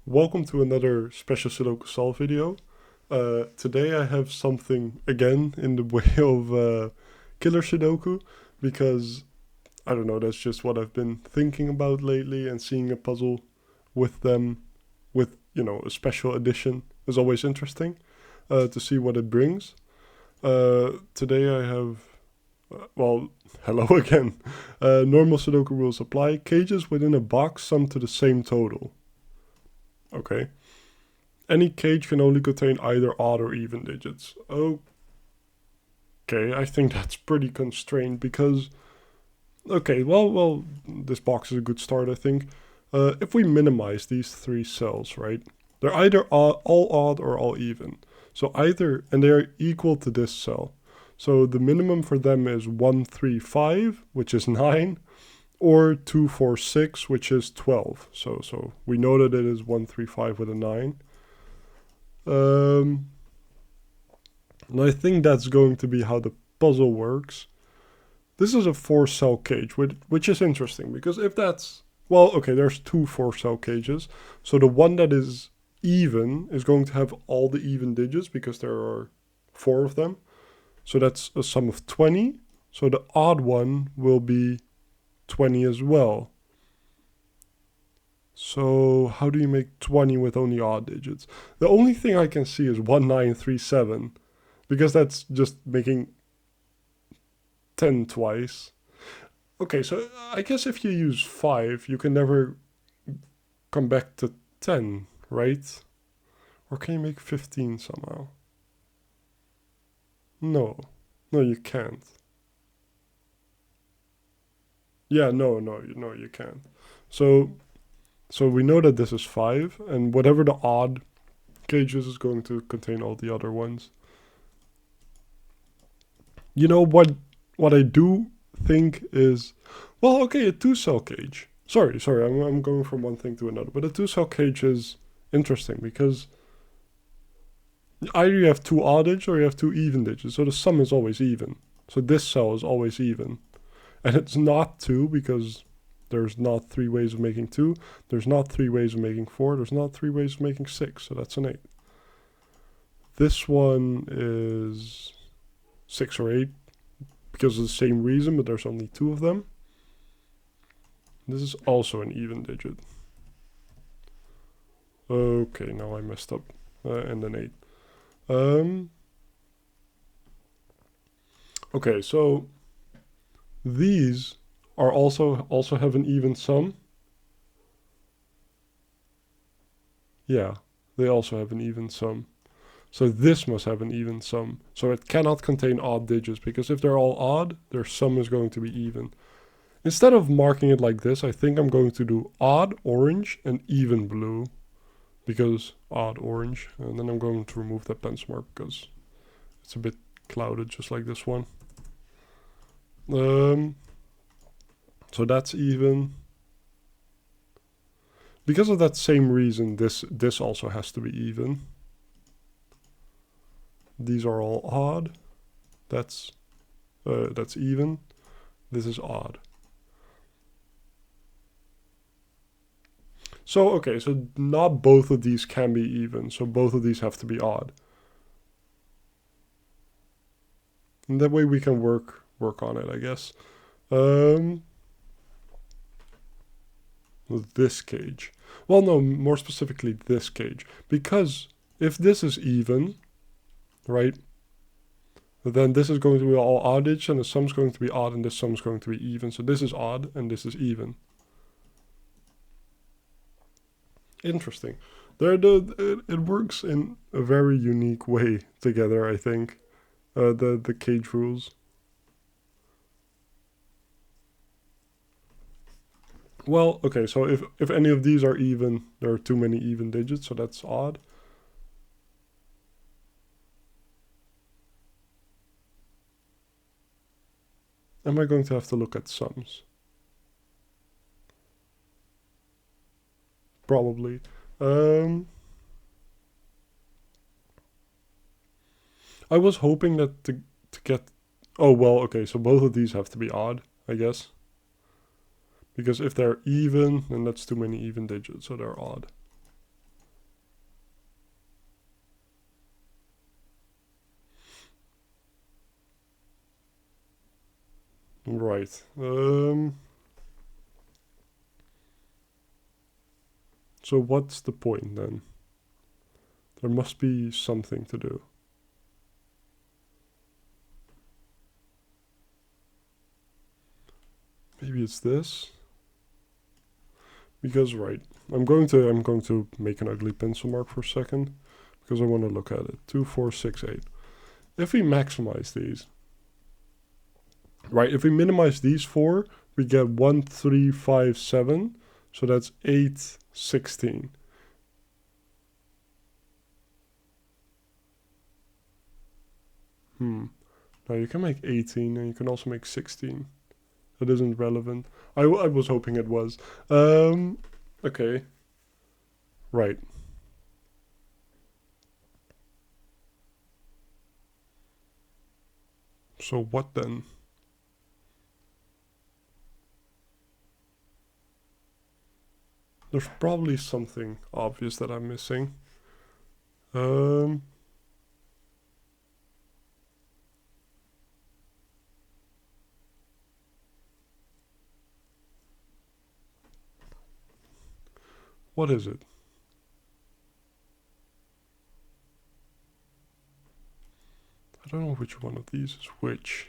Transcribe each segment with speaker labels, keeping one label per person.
Speaker 1: Welcome to another special Sudoku solve video. Today I have something again in the way of killer Sudoku because I don't know, that's just what I've been thinking about lately, and seeing a puzzle with them with, a special edition is always interesting to see what it brings. Today I have, hello again. Normal Sudoku rules apply. Cages within a box sum to the same total. Okay. Any cage can only contain either odd or even digits. Okay, I think that's pretty constrained because... Okay, well, this box is a good start, I think. If we minimize these three cells, right? They're either all odd or all even. So either, and they're equal to this cell. So the minimum for them is 1, 3, 5, which is 9, or 2, 4, 6, which is 12. So we know that it is 1, 3, 5 with a 9. And I think that's going to be how the puzzle works. This is a 4-cell cage, which is interesting, because if that's... Well, okay, there's 2 4-cell cages. So the one that is even is going to have all the even digits, because there are 4 of them. So that's a sum of 20. So the odd one will be 20 as well. So how do you make 20 with only odd digits? The only thing I can see is 1937, because that's just making 10 twice. Okay, so I guess if you use 5, you can never come back to 10, right? Or can you make 15 somehow? No, you can't. Yeah, no, you can't. So we know that this is 5, and whatever the odd cages is going to contain all the other ones. You know what I do think is, well, okay, a 2-cell cage. Sorry, I'm going from one thing to another, but a 2-cell cage is interesting because either you have 2 odd digits or you have 2 even digits, so the sum is always even. So this cell is always even. And it's not 2 because there's not 3 ways of making 2, there's not 3 ways of making 4, there's not 3 ways of making 6, so that's an 8. This one is 6 or 8 because of the same reason, but there's only 2 of them. This is also an even digit. Okay, now I messed up. And an 8. Okay, so these are also have an even sum. Yeah, they also have an even sum. So this must have an even sum. So it cannot contain odd digits, because if they're all odd, their sum is going to be even. Instead of marking it like this, I think I'm going to do odd orange and even blue, because odd orange. And then I'm going to remove that pencil mark because it's a bit clouded, just like this one. So that's even. Because of that same reason, this also has to be even. These are all odd. That's even. This is odd. So, okay, so not both of these can be even, so both of these have to be odd. And that way we can work on it, I guess. This cage. Well, no, more specifically this cage. Because if this is even, right, then this is going to be all odd digits, and the sum's going to be odd, and this sum's going to be even. So this is odd, and this is even. Interesting. It works in a very unique way together, I think. The cage rules. Well, okay, so if any of these are even, there are too many even digits, so that's odd. Am I going to have to look at sums? Probably. I was hoping that to get... Oh, well, okay, so both of these have to be odd, I guess. Because if they're even, then that's too many even digits, so they're odd. Right. So what's the point then? There must be something to do. Maybe it's this. Because right, I'm going to make an ugly pencil mark for a second because I want to look at it. 2, 4, 6, 8. If we maximize these, right? If we minimize these four, we get 1, 3, 5, 7. So that's 8, 16. Now you can make 18 and you can also make 16. That isn't relevant. I was hoping it was. Okay. Right. So what then? There's probably something obvious that I'm missing. What is it? I don't know which one of these is which.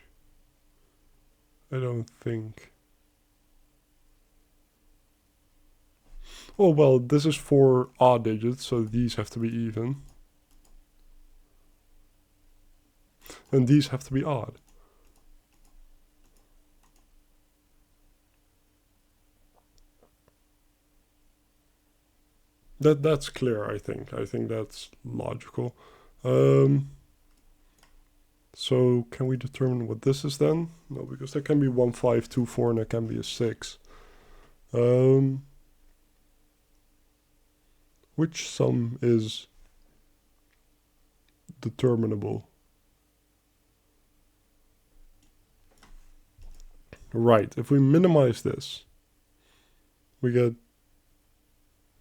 Speaker 1: I don't think. Oh, well, this is 4 odd digits, so these have to be even. And these have to be odd. That's clear, I think. I think that's logical. So can we determine what this is then? No, because that can be 1, 5, 2, 4, and that can be a 6. Which sum is determinable? Right, if we minimize this, we get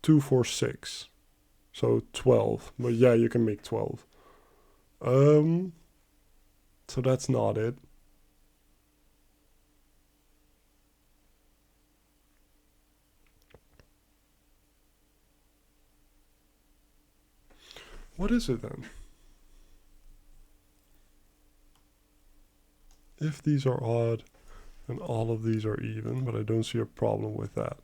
Speaker 1: 2, 4, 6. So 12. But yeah, you can make 12. So that's not it. What is it then? If these are odd and all of these are even, but I don't see a problem with that.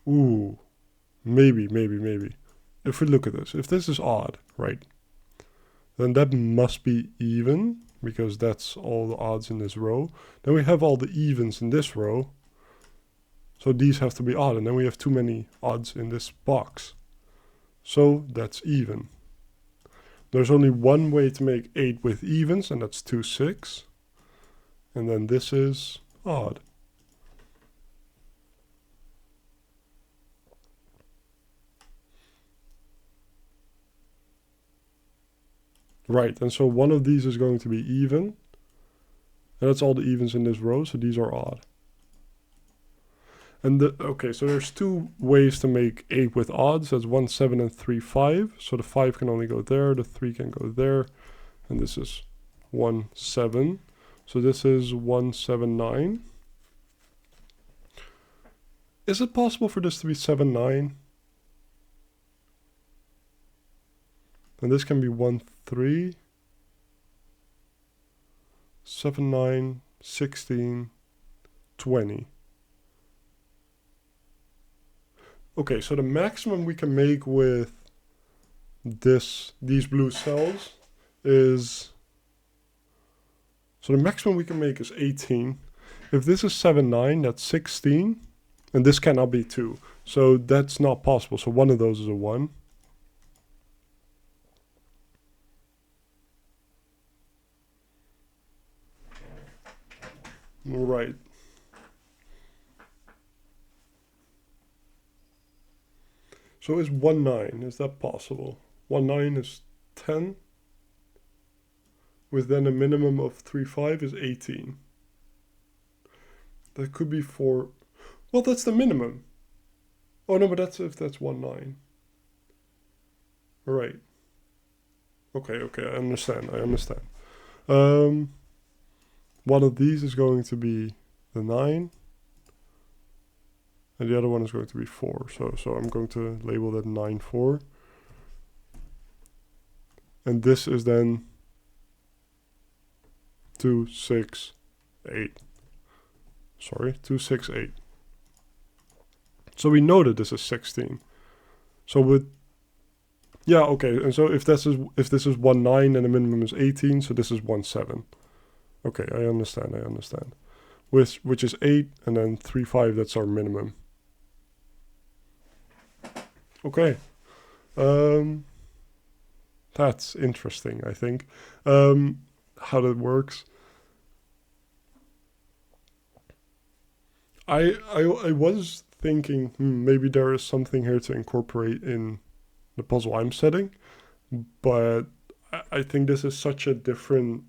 Speaker 1: Ooh, maybe. If we look at this, if this is odd, right, then that must be even, because that's all the odds in this row. Then we have all the evens in this row, so these have to be odd, and then we have too many odds in this box. So that's even. There's only one way to make 8 with evens, and that's 2, 6. And then this is odd. Right, and so one of these is going to be even. And that's all the evens in this row, so these are odd. And okay, so there's 2 ways to make 8 with odds. That's 1, 7, and 3, 5. So the 5 can only go there, the 3 can go there. And this is 1, 7. So this is 1, 7, 9. Is it possible for this to be 7, 9? And this can be 1, 3. 7, 9, 16, 20. Okay, so the maximum we can make with these blue cells is... So the maximum we can make is 18. If this is 7, 9, that's 16. And this cannot be 2. So that's not possible. So one of those is a 1. Right. So is 1, 9, is that possible? 1, 9 is 10. With then a minimum of 3, 5 is 18. That could be 4. Well, that's the minimum. Oh no, but that's if that's 1, 9. Right. Okay, I understand. Um, one of these is going to be the 9, and the other one is going to be 4. So I'm going to label that 9, 4. And this is then 2, 6, 8. Sorry, 2, 6, 8. So we know that this is 16. So with, yeah, okay. And so if this is 1, 9 and the minimum is 18, so this is 1, 7. Okay, I understand. Which is 8 and then 3, 5, that's our minimum. Okay. That's interesting, I think. How that works. I was thinking, maybe there is something here to incorporate in the puzzle I'm setting, but I think this is such a different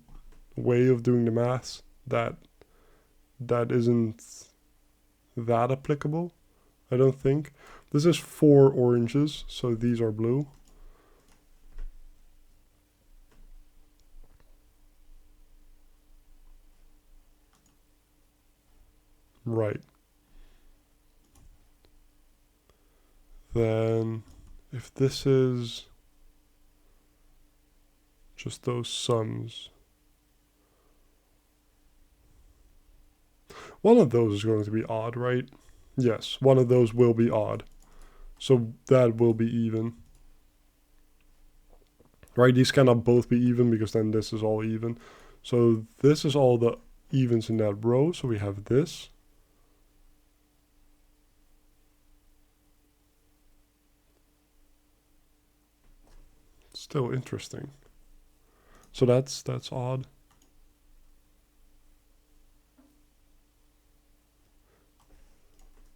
Speaker 1: way of doing the maths that isn't that applicable. I don't think. This is 4 oranges, so these are blue. Right. Then if this is just those sums, one of those is going to be odd, right? Yes, one of those will be odd. So that will be even. Right, these cannot both be even because then this is all even. So this is all the evens in that row. So we have this. Still interesting. So that's odd.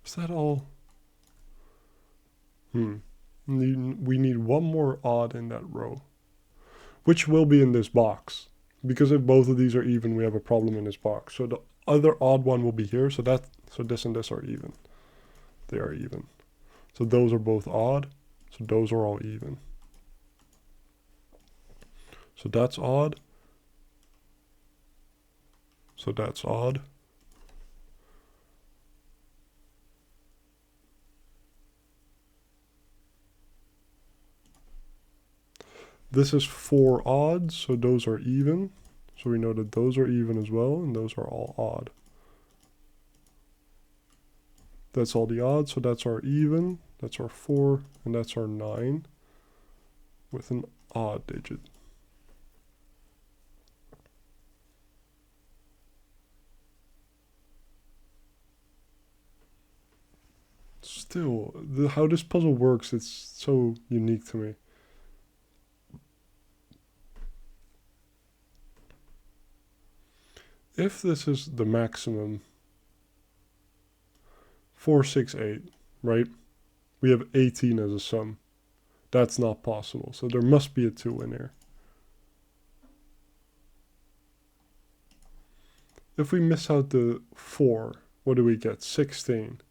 Speaker 1: Is that all? We need one more odd in that row, which will be in this box. Because if both of these are even, we have a problem in this box. So the other odd one will be here. So this and this are even. They are even. So those are both odd. So those are all even. So that's odd. So that's odd. This is 4 odds, so those are even. So we know that those are even as well, and those are all odd. That's all the odds, so that's our even, that's our 4, and that's our 9 with an odd digit. Still, how this puzzle works, it's so unique to me. If this is the maximum, 4, 6, 8, right? We have 18 as a sum. That's not possible, so there must be a 2 in here. If we miss out the 4, what do we get? 16.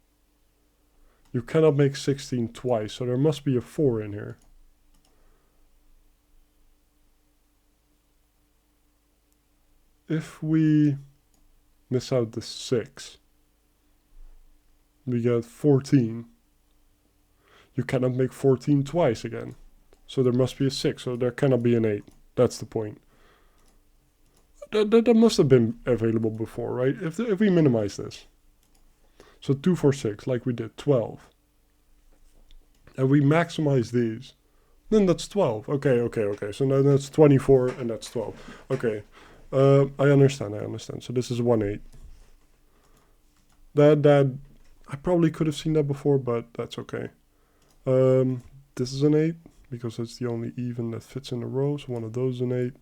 Speaker 1: You cannot make 16 twice, so there must be a 4 in here. If we miss out the 6, we get 14. You cannot make 14 twice again. So there must be a 6, so there cannot be an 8. That's the point. That must have been available before, right? If we minimize this. So 2, 4, 6, like we did, 12. And we maximize these. Then that's 12. Okay. So now that's 24 and that's 12. Okay. I understand. So this is 1, 8. That I probably could have seen that before, but that's okay. This is an 8 because it's the only even that fits in the row. So one of those is an 8.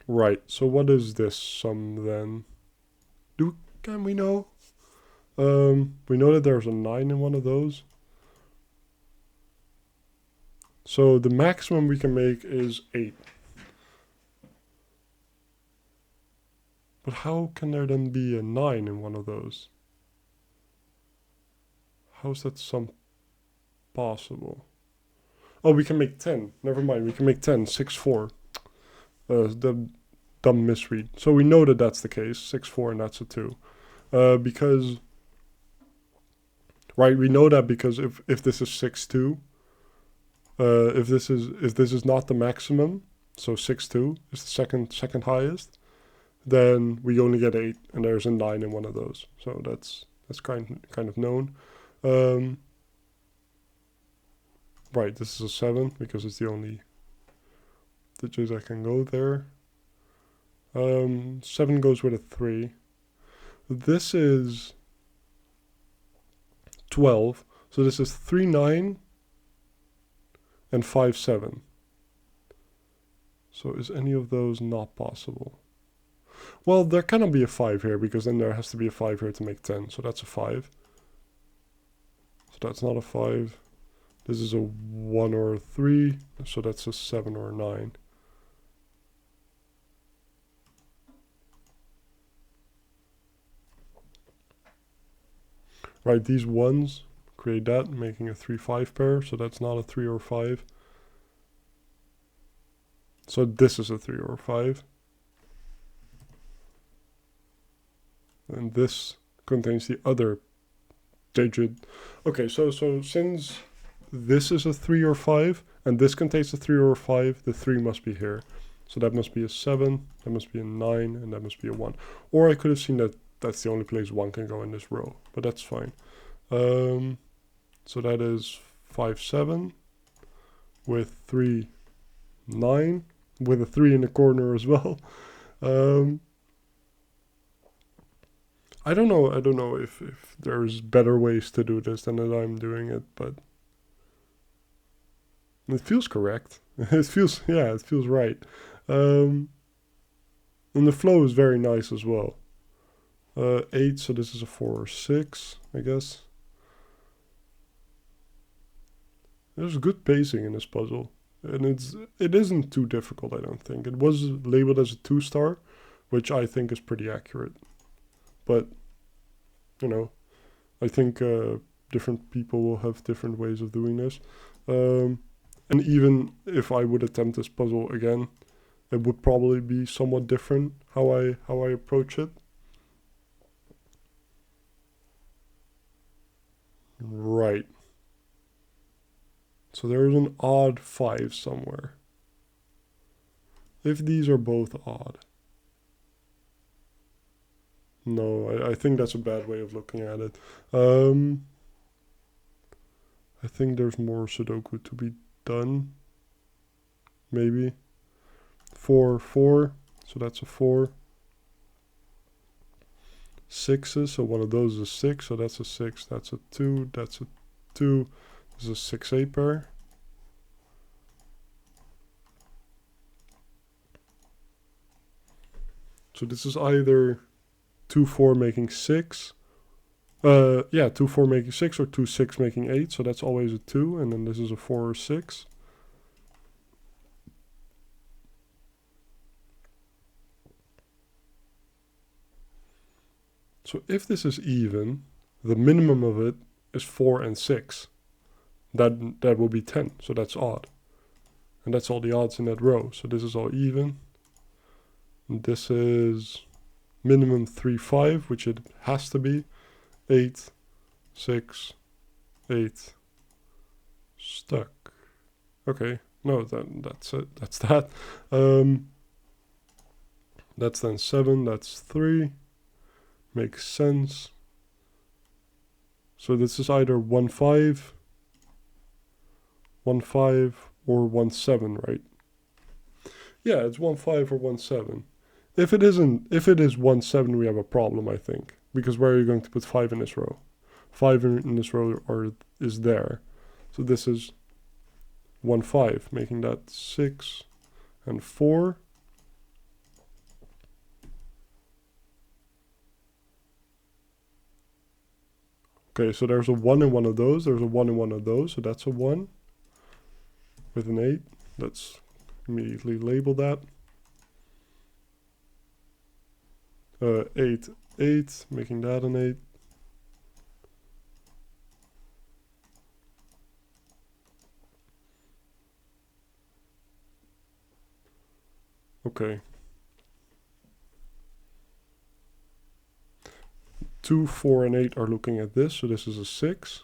Speaker 1: Right. So what is this sum then? Can we know? We know that there's a 9 in one of those. So the maximum we can make is 8. But how can there then be a 9 in one of those? How's that sum? possible. Oh, we can make 10. Never mind, we can make 10. 6, 4. The dumb misread. So we know that that's the case. 6, 4, and that's a 2. Because... Right, we know that because if this is 6, 2... if this is not the maximum, so 6, 2 is the second highest, then we only get 8, and there's a 9 in one of those. So that's kind of known. Right, this is a 7 because it's the only digit I can go there. 7 goes with a 3. This is 12. So this is 3, 9 and 5, 7. So is any of those not possible? Well, there cannot be a 5 here because then there has to be a 5 here to make 10. So that's a 5. So that's not a 5. This is a 1 or a 3. So that's a 7 or a 9. Right, these ones create that, making a 3, 5 pair. So that's not a 3 or 5. So this is a 3 or 5. And this contains the other digit. Okay, so since this is a 3 or 5, and this contains a 3 or a 5, the 3 must be here. So that must be a 7, that must be a 9, and that must be a 1. Or I could have seen that that's the only place 1 can go in this row, but that's fine. So that is 5, 7, with 3, 9, with a 3 in the corner as well. I don't know if there's better ways to do this than that I'm doing it, but it feels correct. It feels right. And the flow is very nice as well. 8, so this is a 4 or 6, I guess. There's good pacing in this puzzle. And it isn't too difficult, I don't think. It was labeled as a 2-star, which I think is pretty accurate. But, you know, I think different people will have different ways of doing this. And even if I would attempt this puzzle again, it would probably be somewhat different how I approach it. Right. So there's an odd 5 somewhere. If these are both odd. No, I think that's a bad way of looking at it. I think there's more Sudoku to be done. Maybe. 4, 4. So that's a 4. 6s, so one of those is a 6. So that's a 6. That's a 2. That's a 2. This is a 6, 8 pair. So this is either 2, 4 making 6. 2, 4 making 6 or 2, 6 making 8. So that's always a 2. And then this is a 4 or 6. So if this is even, the minimum of it is 4 and 6. That will be 10. So that's odd. And that's all the odds in that row. So this is all even. And this is minimum 3, 5, which it has to be. 8, 6, 8. Stuck. Okay. No, that's it. That's that. That's then 7. That's 3. Makes sense. So this is either 1, 5, 1, 5, or 1, 7, right? Yeah, it's 1, 5 or 1, 7. If it is 1, 7, we have a problem, I think. Because where are you going to put 5 in this row? 5 in this row is there. So this is 1, 5, making that 6 and 4. Okay, so there's a 1 in one of those. There's a 1 in one of those. So that's a 1 with an 8. Let's immediately label that. 8, 8, making that an 8. Okay. 2, 4, and 8 are looking at this, so this is a 6.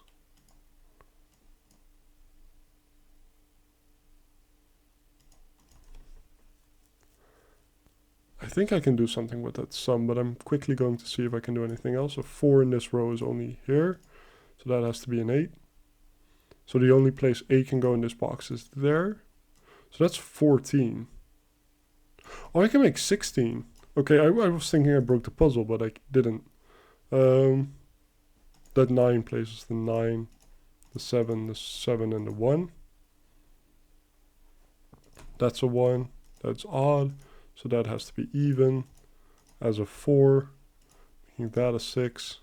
Speaker 1: I think I can do something with that sum, but I'm quickly going to see if I can do anything else. So 4 in this row is only here, so that has to be an 8. So the only place 8 can go in this box is there. So that's 14. Oh, I can make 16. Okay, I was thinking I broke the puzzle, but I didn't. That 9 places the 9, the 7, and the 1. That's a 1. That's odd. So that has to be even as a 4, making that a 6.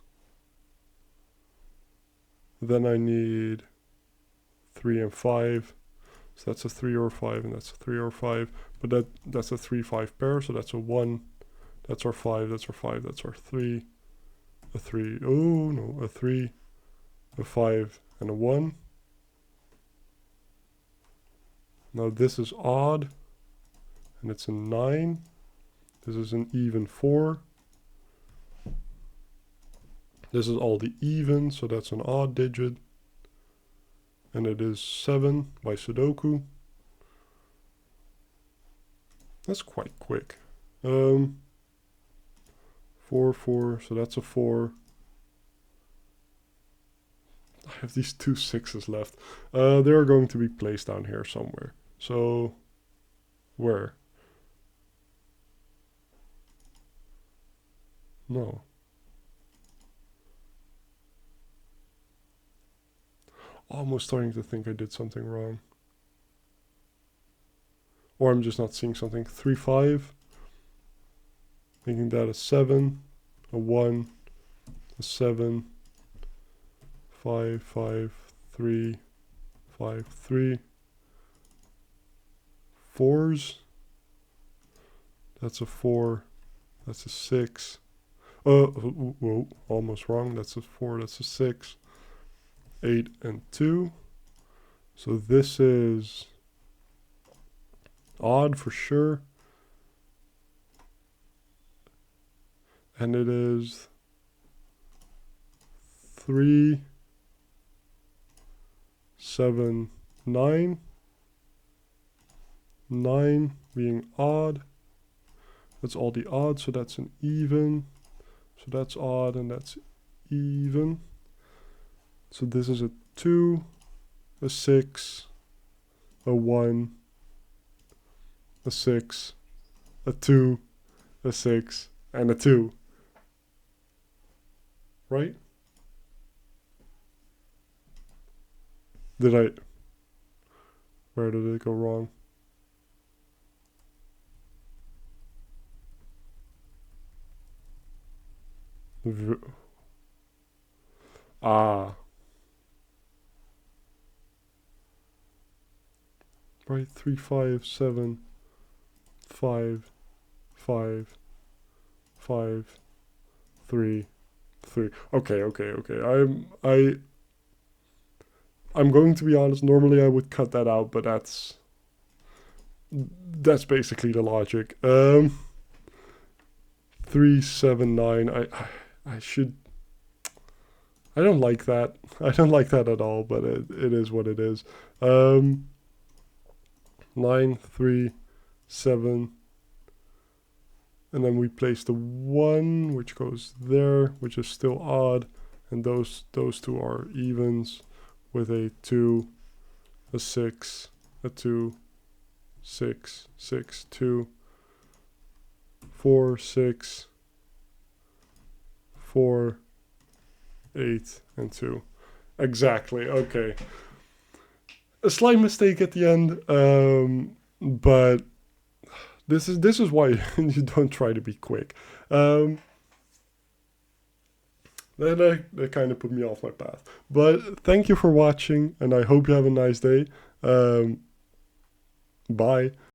Speaker 1: Then I need 3 and 5. So that's a 3 or 5, and that's a 3 or 5. But that's a 3-5 pair, so that's a 1. That's our 5, that's our 5, that's our 3. A 3, oh no, a 3, a 5, and a 1. Now this is odd, and it's a 9. This is an even 4. This is all the even, so that's an odd digit. And it is 7 by Sudoku. That's quite quick. 4, 4, so that's a 4. I have these 2 6s left. They are going to be placed down here somewhere. So, where? No. Almost starting to think I did something wrong. Or I'm just not seeing something. 3, 5. Making that a 7, a 1, a 7, 5, 5, 3, 5, 3. 4s. That's a 4. That's a 6. Whoa, almost wrong. That's a 4. That's a 6. 8 and 2. So this is odd for sure. And it is 3, 7, 9. 9 being odd. That's all the odd, so that's an even. So that's odd and that's even. So this is a 2, a 6, a 1, a 6, a 2, a 6, and a 2. Right? Where did it go wrong? Right, 3, 5, 7, 5, 5, 5, 3, 3. Okay. I'm going to be honest. Normally I would cut that out, but that's basically the logic. 3, 7, 9. I should. I don't like that. I don't like that at all. But it is what it is. 9, 3, 7. And then we place the 1, which goes there, which is still odd. And those two are evens with a 2, a 6, a 2, 6, 6, 2, 4, 6, 4, 8, and 2. Exactly, okay. A slight mistake at the end, but this is why you don't try to be quick. That kind of put me off my path. But thank you for watching, and I hope you have a nice day. Bye.